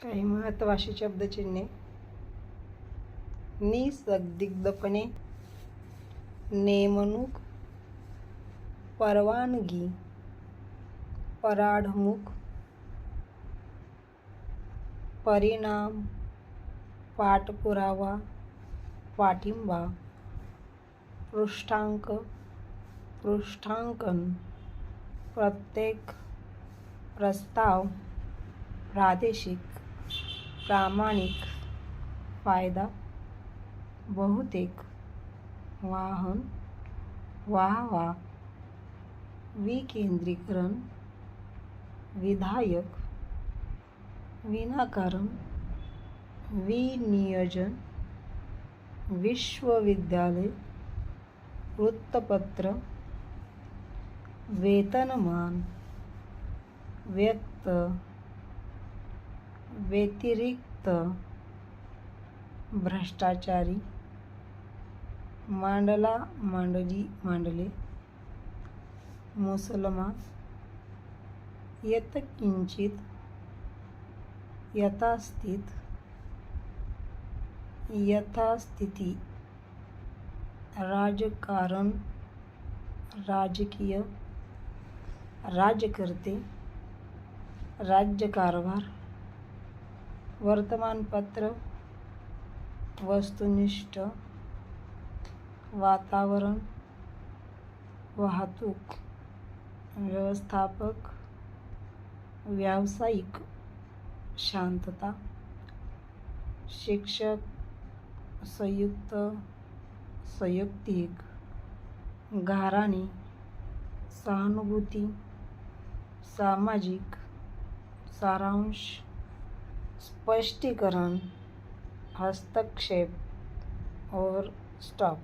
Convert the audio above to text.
काही महत्त्वाची शब्दचिन्हे. निसंदिग्धपणे, नेमणूक, परवानगी, पराडमुख, परिणाम, पाठपुरावा, पाठिंबा, पृष्ठांक, पृष्ठांकन, प्रत्येक, प्रस्ताव, प्रादेशिक, प्रामाणिक, फायदा, बहुतेक, वाहन, वाहवा, विकेंद्रीकरण, विधायक, विनाकारण, विनियोजन, विश्वविद्यालय, वृत्तपत्र, वेतनमान, व्यक्त, व्यतिरिक्त, भ्रष्टाचारी, मांडला मांडली मांडले, मुसलमान, यत्किंचित, यथास्थित, यथास्थिती, राजकारण, राजकीय, राज्यकर्ते, राज्यकारभार, वर्तमानपत्र, वस्तुनिष्ठ, वातावरण, वाहतूक, व्यवस्थापक, व्यावसायिक, शांतता, शिक्षक, संयुक्त, संयुक्तिक, घराणी, सहानुभूती, सामाजिक, सारांश, स्पष्टीकरण, हस्तक्षेप और स्टॉप.